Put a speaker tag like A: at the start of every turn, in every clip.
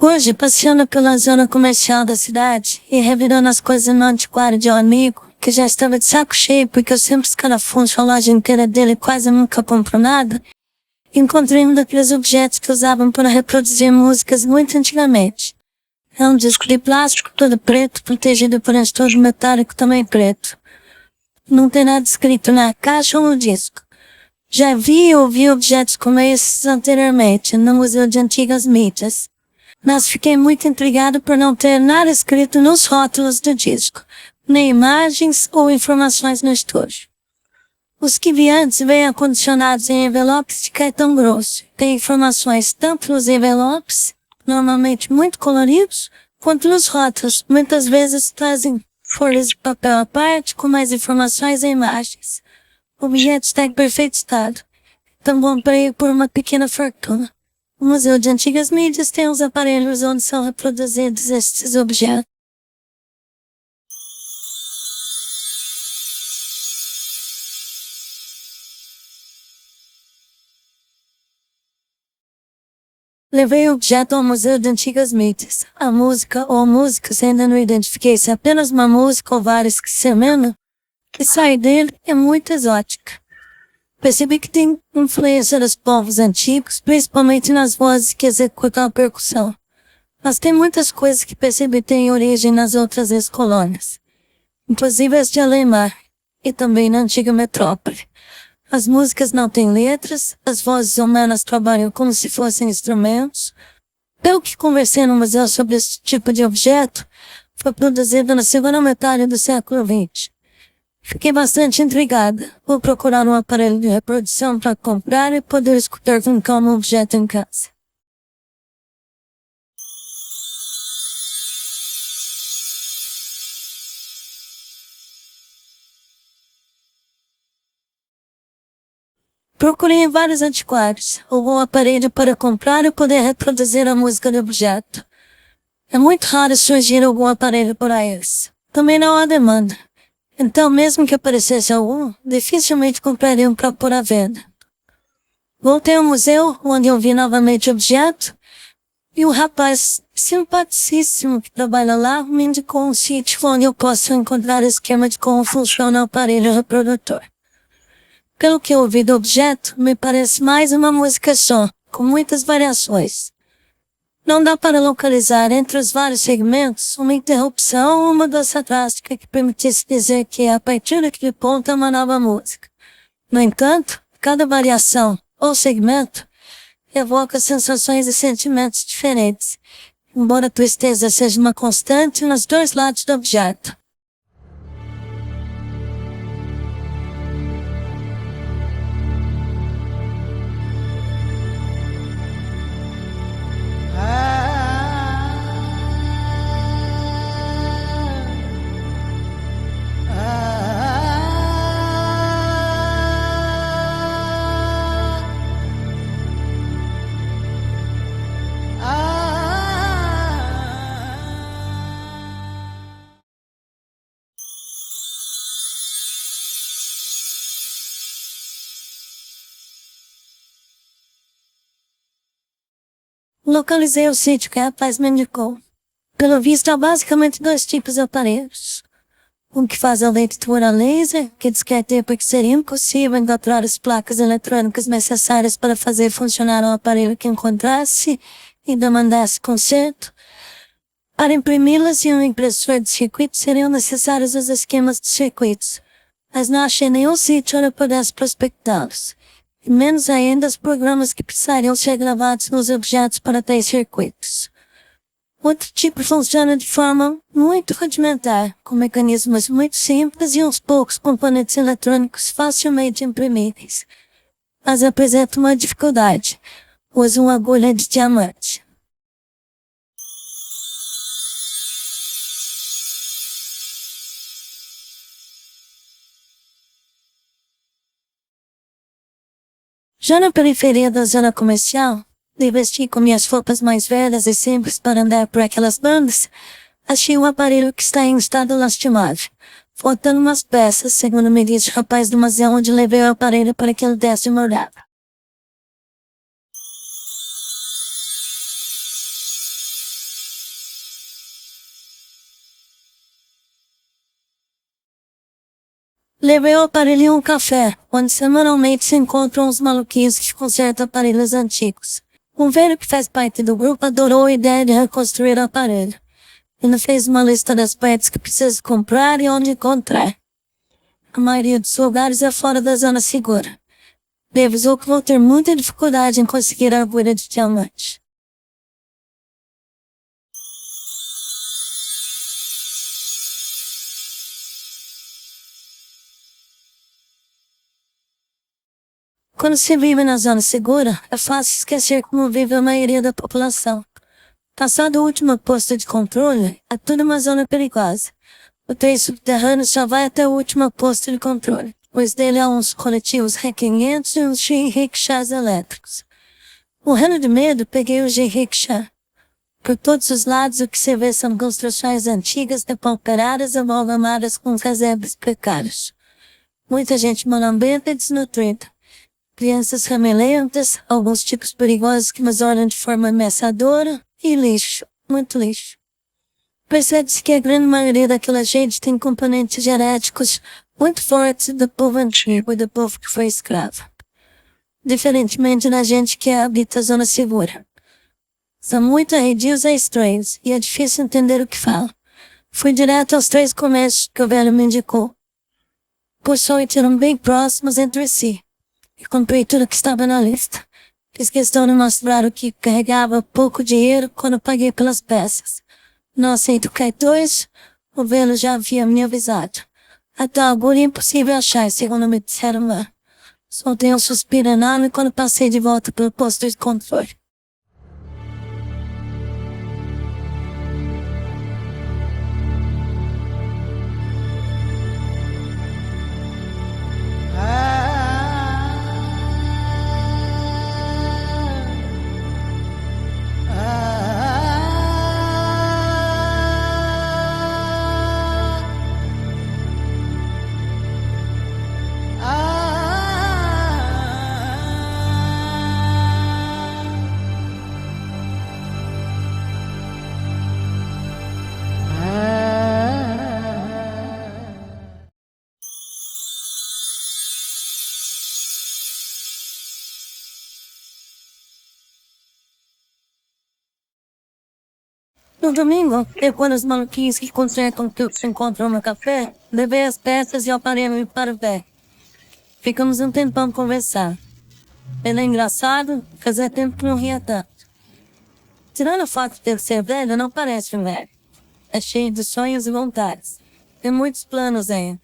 A: Hoje, passeando pela zona comercial da cidade e revirando as coisas no antiquário de um amigo, que já estava de saco cheio porque eu sempre escarafuncho a loja inteira dele e quase nunca compro nada, encontrei um daqueles objetos que usavam para reproduzir músicas muito antigamente. É um disco de plástico todo preto, protegido por um estojo metálico também preto. Não tem nada escrito na caixa ou no disco. Já vi e ouvi objetos como esses anteriormente no Museu de Antigas Mídias, mas fiquei muito intrigado por não ter nada escrito nos rótulos do disco, nem imagens ou informações no estojo. Os que vi antes vêm acondicionados em envelopes de cartão grosso. Tem informações tanto nos envelopes, normalmente muito coloridos, quanto nos rótulos. Muitas vezes trazem folhas de papel à parte com mais informações e imagens. O objeto está em perfeito estado. Então comprei por uma pequena fortuna. O Museu de Antigas Mídias tem uns aparelhos onde são reproduzidos estes objetos. Levei o objeto ao Museu de Antigas Mídias. A música ou músicas ainda não identifiquei se é apenas uma música ou várias que se semelham. Que sai dele é muito exótica. Percebi que tem influência dos povos antigos, principalmente nas vozes que executam a percussão. Mas tem muitas coisas que percebi têm origem nas outras ex-colônias, inclusive as de Além-Mar, e também na antiga metrópole. As músicas não têm letras, as vozes humanas trabalham como se fossem instrumentos. Pelo que conversei no museu sobre esse tipo de objeto, foi produzido na segunda metade do século XX. Fiquei bastante intrigada. Vou procurar um aparelho de reprodução para comprar e poder escutar com calma o objeto em casa. Procurei em vários antiquários algum aparelho para comprar e poder reproduzir a música do objeto. É muito raro surgir algum aparelho para isso. Também não há demanda. Então, mesmo que aparecesse algum, dificilmente compraria um para pôr à venda. Voltei ao museu, onde eu vi novamente o objeto, e o rapaz simpaticíssimo que trabalha lá me indicou um sítio onde eu posso encontrar esquema de como funciona o aparelho reprodutor. Pelo que eu ouvi do objeto, me parece mais uma música só, com muitas variações. Não dá para localizar entre os vários segmentos uma interrupção ou uma mudança drástica que permitisse dizer que a partir daquele ponto é uma nova música. No entanto, cada variação ou segmento evoca sensações e sentimentos diferentes, embora a tristeza seja uma constante nos dois lados do objeto. Localizei o sítio que a rapaz me indicou. Pelo visto, há basicamente dois tipos de aparelhos. Um que faz a leitura laser, que descartei porque seria impossível encontrar as placas eletrônicas necessárias para fazer funcionar o aparelho que encontrasse e demandasse conserto. Para imprimi-las em um impressor de circuitos seriam necessários os esquemas de circuitos, mas não achei nenhum sítio onde eu pudesse prospectá-los. E menos ainda os programas que precisariam ser gravados nos objetos para tais circuitos. Outro tipo funciona de forma muito rudimentar, com mecanismos muito simples e uns poucos componentes eletrônicos facilmente imprimíveis. Mas apresenta uma dificuldade. Usa uma agulha de diamante. Já na periferia da zona comercial, de vestir com minhas roupas mais velhas e simples para andar por aquelas bandas, achei um aparelho que está em estado lastimável, faltando umas peças, segundo me disse o rapaz do museu onde levei o aparelho para que ele desse uma olhada. Levei o aparelho e um café, onde semanalmente se encontram os maluquinhos que consertam aparelhos antigos. Um velho que faz parte do grupo adorou a ideia de reconstruir o aparelho. Ele fez uma lista das peças que precisa comprar e onde encontrar. A maioria dos lugares é fora da zona segura. Ele avisou que vou ter muita dificuldade em conseguir a agulha de diamante. Quando se vive na zona segura, é fácil esquecer como vive a maioria da população. Passado o último posto de controle, é tudo uma zona perigosa. O trem subterrâneo só vai até o último posto de controle, pois dele há uns coletivos R500 e uns G-Rickshaws elétricos. Morrendo de medo, peguei o G-Rickshaw. Por todos os lados o que se vê são construções antigas depauperadas e amalgamadas com casebres precários. Muita gente malambenta e desnutrida. Crianças ramelentas, alguns tipos perigosos que nos olham de forma ameaçadora, e lixo, muito lixo. Percebe-se que a grande maioria daquela gente tem componentes genéticos muito fortes do povo antigo e do povo que foi escravo. Diferentemente da gente que habita a zona segura. São muito arredios e estranhos, e é difícil entender o que falam. Fui direto aos 3 comércios que o velho me indicou. Possuem eram bem próximos entre si. E comprei tudo que estava na lista. Fiz questão de mostrar o que carregava pouco dinheiro quando paguei pelas peças. Não aceito cartões, o velho já havia me avisado. A tal agulha é impossível achar, segundo me disseram lá. Soltei um suspiro enorme quando passei de volta pelo posto de controle. No domingo, quando os maluquinhos que consertam tudo se encontram no café, levei as peças e o aparelho para o pé. Ficamos um tempão conversando. Ele é engraçado, fazia tempo que não ria tanto. Tirando o fato de ele ser velho, não parece um velho. É cheio de sonhos e vontades. Tem muitos planos ainda.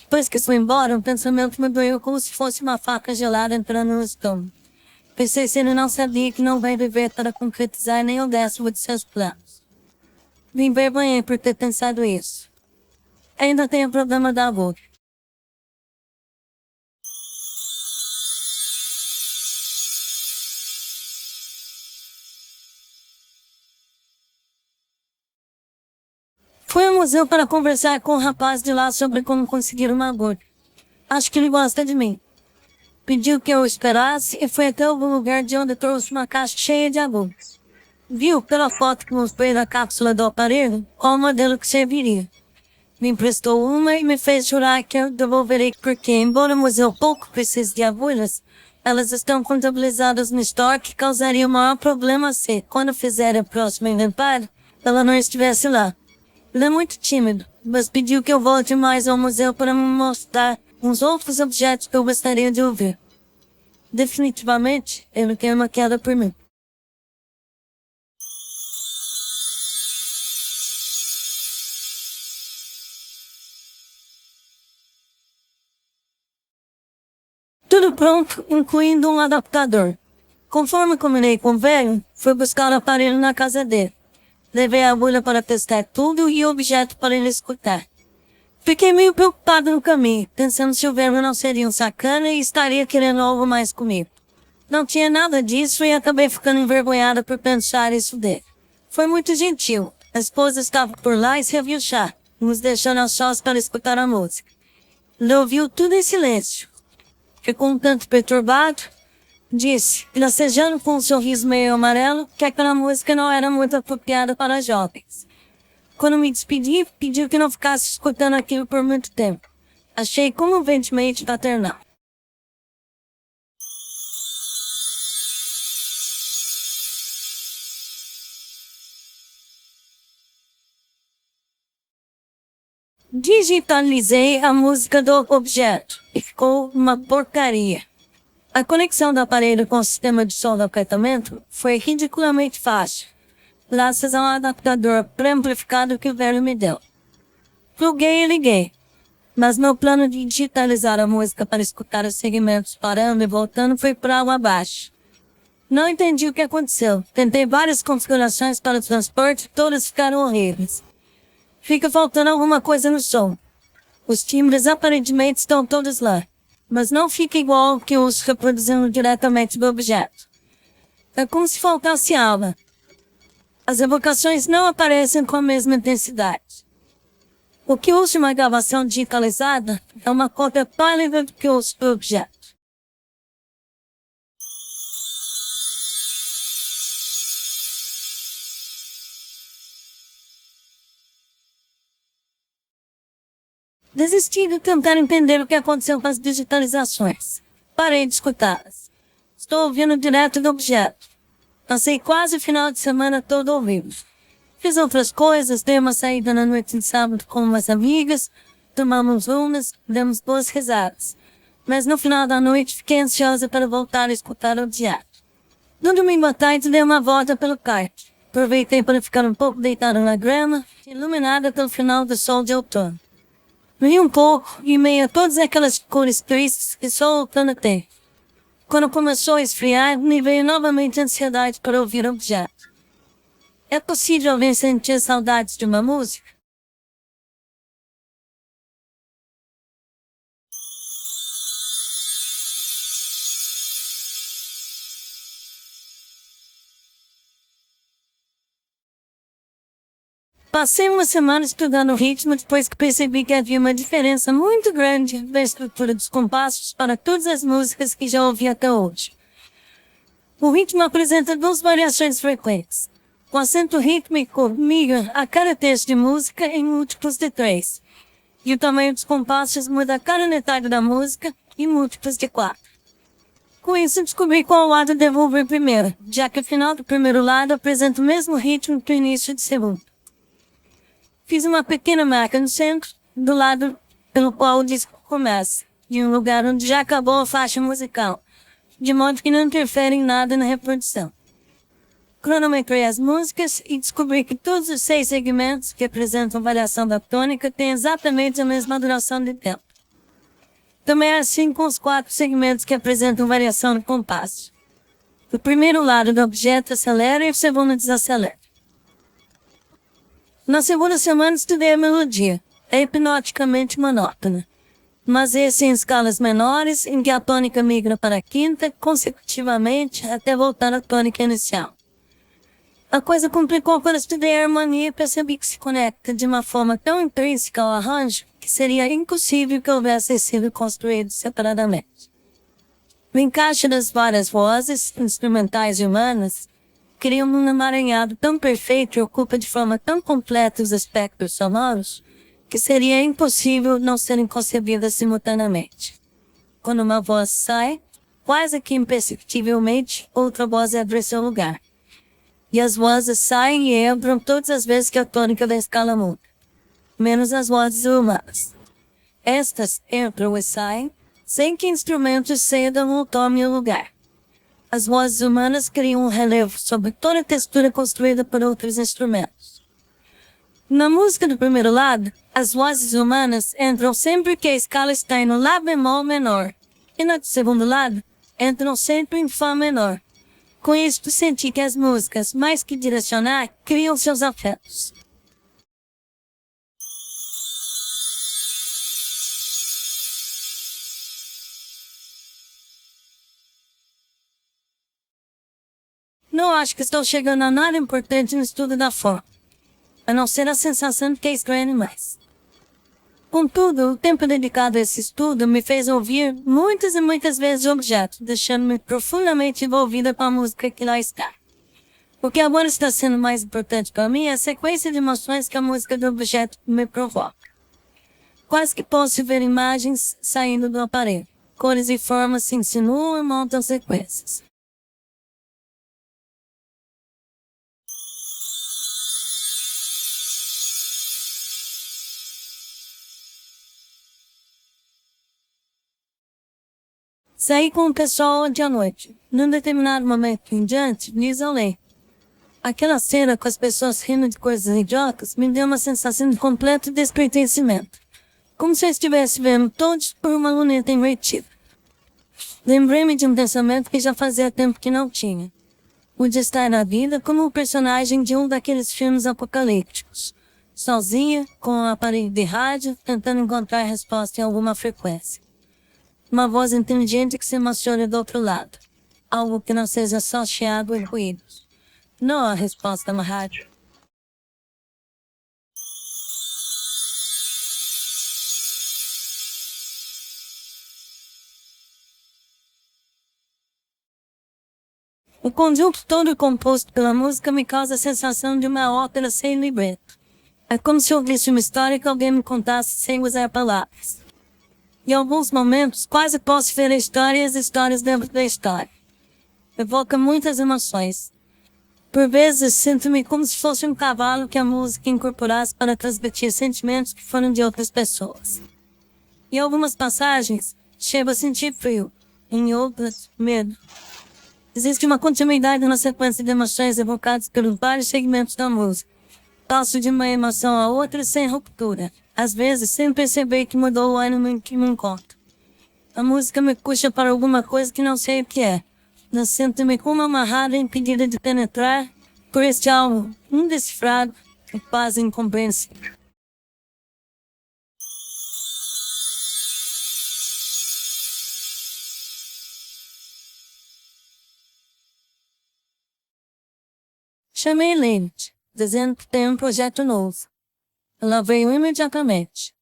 A: Depois que fui embora, um pensamento me doeu como se fosse uma faca gelada entrando no estômago. Pensei se ele não sabia que não vai viver para concretizar nem o 10º de seus planos. Me envergonhei por ter pensado isso. Ainda tem o problema da agulha. Fui ao museu para conversar com o rapaz de lá sobre como conseguir uma agulha. Acho que ele gosta de mim. Pediu que eu esperasse e foi até algum lugar de onde trouxe uma caixa cheia de agulhas. Viu pela foto que mostrei na cápsula do aparelho qual modelo que serviria. Me emprestou uma e me fez jurar que eu devolverei porque, embora o museu pouco precise de agulhas, elas estão contabilizadas no estoque e causaria o maior problema se, quando fizer o próximo inventário, ela não estivesse lá. Ele é muito tímido, mas pediu que eu volte mais ao museu para me mostrar uns outros objetos que eu gostaria de ouvir. Definitivamente, ele tem uma queda por mim. Tudo pronto, incluindo um adaptador. Conforme combinei com o velho, fui buscar o aparelho na casa dele. Levei a agulha para testar tudo e o objeto para ele escutar. Fiquei meio preocupado no caminho, pensando se o velho não seria um sacana e estaria querendo algo mais comigo. Não tinha nada disso e acabei ficando envergonhada por pensar isso dele. Foi muito gentil. A esposa estava por lá e serviu chá, nos deixando a sós para escutar a música. Ele ouviu tudo em silêncio. Ficou um tanto perturbado. Disse, gracejando com um sorriso meio amarelo, que aquela música não era muito apropriada para jovens. Quando me despedi, pediu que não ficasse escutando aquilo por muito tempo. Achei comoventemente paternal. Digitalizei a música do objeto e ficou uma porcaria. A conexão do aparelho com o sistema de som do apartamento foi ridiculamente fácil, graças a um adaptador pré-amplificado que o velho me deu. Pluguei e liguei, mas meu plano de digitalizar a música para escutar os segmentos parando e voltando foi por água abaixo. Não entendi o que aconteceu. Tentei várias configurações para o transporte e todas ficaram horríveis. Fica faltando alguma coisa no som. Os timbres aparentemente estão todos lá, mas não fica igual ao que eu uso reproduzindo diretamente do objeto. É como se faltasse alma. As evocações não aparecem com a mesma intensidade. O que uso de uma gravação digitalizada é uma cópia pálida do que eu uso do objeto. Desisti de tentar entender o que aconteceu com as digitalizações. Parei de escutá-las. Estou ouvindo direto do objeto. Passei quase o final de semana todo ouvindo. Fiz outras coisas, dei uma saída na noite de sábado com umas amigas, tomamos umas, demos boas risadas. Mas no final da noite fiquei ansiosa para voltar a escutar o objeto. No domingo à tarde dei uma volta pelo kart. Aproveitei para ficar um pouco deitada na grama, iluminada pelo final do sol de outono. Vi um pouco, e meio a todas aquelas cores tristes que só o outono tem. Quando começou a esfriar, me veio novamente a ansiedade para ouvir o objeto. É possível alguém sentir saudades de uma música? Passei uma semana estudando o ritmo depois que percebi que havia uma diferença muito grande na estrutura dos compassos para todas as músicas que já ouvi até hoje. O ritmo apresenta duas variações frequentes. O acento rítmico migra a cada texto de música em múltiplos de 3. E o tamanho dos compassos muda a cada metade da música em múltiplos de 4. Com isso, descobri qual lado devo ouvir primeiro, já que o final do primeiro lado apresenta o mesmo ritmo que o início do segundo. Fiz uma pequena marca no centro, do lado pelo qual o disco começa, em um lugar onde já acabou a faixa musical, de modo que não interfere em nada na reprodução. Cronometrei as músicas e descobri que todos os 6 segmentos que apresentam variação da tônica têm exatamente a mesma duração de tempo. Também é assim com os 4 segmentos que apresentam variação no compasso. O primeiro lado do objeto acelera e o segundo desacelera. Na segunda semana estudei a melodia. É hipnoticamente monótona. Mas esse em escalas menores, em que a tônica migra para a quinta, consecutivamente, até voltar à tônica inicial. A coisa complicou quando estudei a harmonia e percebi que se conecta de uma forma tão intrínseca ao arranjo que seria impossível que houvesse sido construído separadamente. O encaixe das várias vozes, instrumentais e humanas, cria um emaranhado tão perfeito e ocupa de forma tão completa os aspectos sonoros que seria impossível não serem concebidas simultaneamente. Quando uma voz sai, quase que imperceptivelmente, outra voz abre seu lugar. E as vozes saem e entram todas as vezes que a tônica da escala muda, menos as vozes humanas. Estas entram e saem, sem que instrumentos cedam ou tomem o lugar. As vozes humanas criam um relevo sobre toda a textura construída por outros instrumentos. Na música do primeiro lado, as vozes humanas entram sempre que a escala está em Lá bemol menor, e na do segundo lado, entram sempre em Fá menor. Com isto, senti que as músicas, mais que direcionar, criam seus afetos. Não acho que estou chegando a nada importante no estudo da forma, a não ser a sensação de que é estranho demais. Contudo, o tempo dedicado a esse estudo me fez ouvir muitas e muitas vezes o objeto, deixando-me profundamente envolvida com a música que lá está. O que agora está sendo mais importante para mim é a sequência de emoções que a música do objeto me provoca. Quase que posso ver imagens saindo do aparelho. Cores e formas se insinuam e montam sequências. Saí com o pessoal ontem à noite. Num determinado momento em diante, me isolei. Aquela cena com as pessoas rindo de coisas idiotas me deu uma sensação de completo despertencimento. Como se eu estivesse vendo todos por uma luneta invertida. Lembrei-me de um pensamento que já fazia tempo que não tinha. O de estar na vida como o personagem de um daqueles filmes apocalípticos. Sozinha, com um aparelho de rádio, tentando encontrar resposta em alguma frequência. Uma voz inteligente que se emociona do outro lado. Algo que não seja só chiado e ruídos. Não a resposta na rádio. O conjunto todo composto pela música me causa a sensação de uma ópera sem libreto. É como se eu ouvisse uma história que alguém me contasse sem usar palavras. Em alguns momentos, quase posso ver a história e as histórias dentro da história. Evoca muitas emoções. Por vezes, sinto-me como se fosse um cavalo que a música incorporasse para transmitir sentimentos que foram de outras pessoas. Em algumas passagens, chego a sentir frio. Em outras, medo. Existe uma continuidade na sequência de emoções evocadas pelos vários segmentos da música. Passo de uma emoção a outra sem ruptura. Às vezes, sem perceber que mudou o ânimo em que me encontro. A música me puxa para alguma coisa que não sei o que é. Eu sinto-me como amarrada e impedida de penetrar por este algo indecifrado e quase incompreensível. Chamei Lynette, dizendo que tem um projeto novo. Ela veio imediatamente.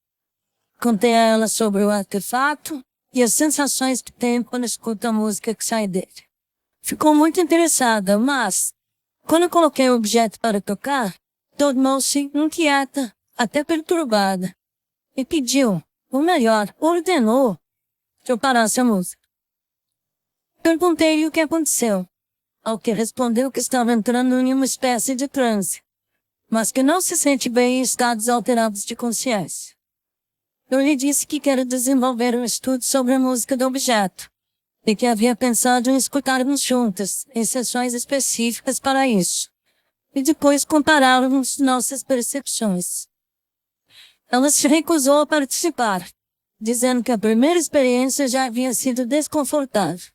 A: Contei a ela sobre o artefato e as sensações que tenho quando escuto a música que sai dele. Ficou muito interessada, mas, quando eu coloquei o objeto para tocar, tornou-se inquieta, até perturbada, e pediu, ou melhor, ordenou, que eu parasse a música. Perguntei-lhe o que aconteceu, ao que respondeu que estava entrando em uma espécie de transe, mas que não se sente bem em estados alterados de consciência. Eu lhe disse que quero desenvolver um estudo sobre a música do objeto, e que havia pensado em escutarmos juntas, em sessões específicas para isso, e depois compararmos nossas percepções. Ela se recusou a participar, dizendo que a primeira experiência já havia sido desconfortável.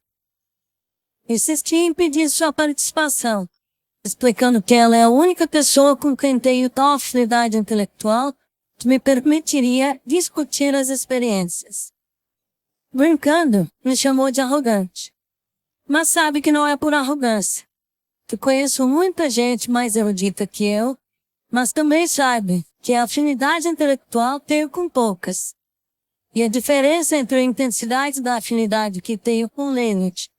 A: Insisti em pedir sua participação, explicando que ela é a única pessoa com quem tenho tal afinidade intelectual que me permitiria discutir as experiências. Brincando, me chamou de arrogante. Mas sabe que não é por arrogância. Que conheço muita gente mais erudita que eu, mas também sabe que a afinidade intelectual tenho com poucas. E a diferença entre a intensidade da afinidade que tenho com Lynette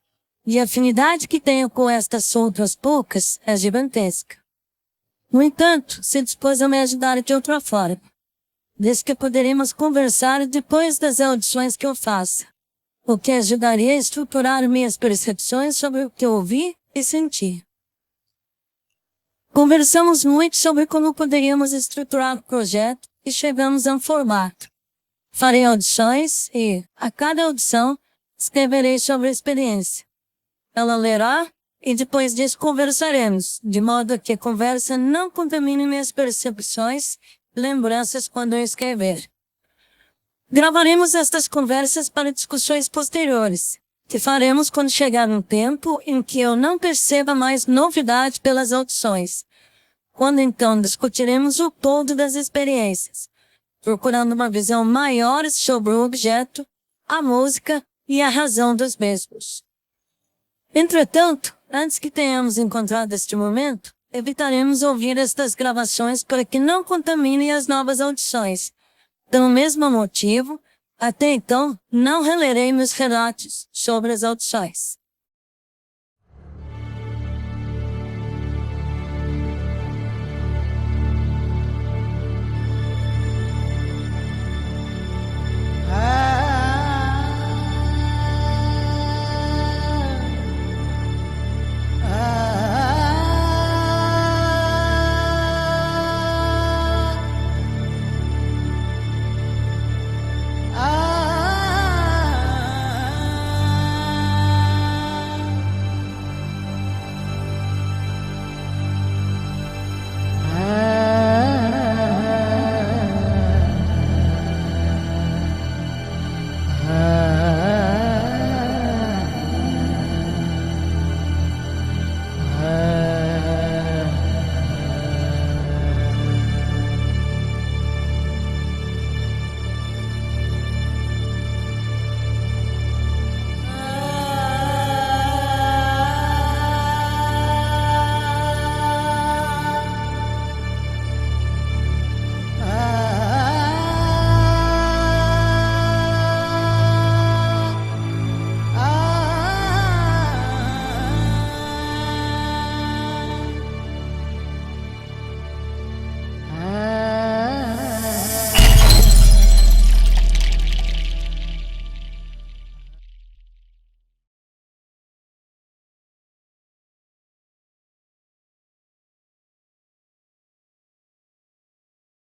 A: e a afinidade que tenho com estas outras poucas é gigantesca. No entanto, se dispôs a me ajudar de outra forma. Diz que poderíamos conversar depois das audições que eu faça, o que ajudaria a estruturar minhas percepções sobre o que eu ouvi e senti. Conversamos muito sobre como poderíamos estruturar o projeto e chegamos a um formato. Farei audições e, a cada audição, escreverei sobre a experiência. Ela lerá e depois disso conversaremos, de modo que a conversa não contamine minhas percepções e lembranças quando eu escrever. Gravaremos estas conversas para discussões posteriores, que faremos quando chegar um tempo em que eu não perceba mais novidade pelas audições, quando então discutiremos o todo das experiências, procurando uma visão maior sobre o objeto, a música e a razão dos mesmos. Entretanto, antes que tenhamos encontrado este momento, evitaremos ouvir estas gravações para que não contaminem as novas audições. Pelo mesmo motivo, até então, não relerei meus relatos sobre as audições.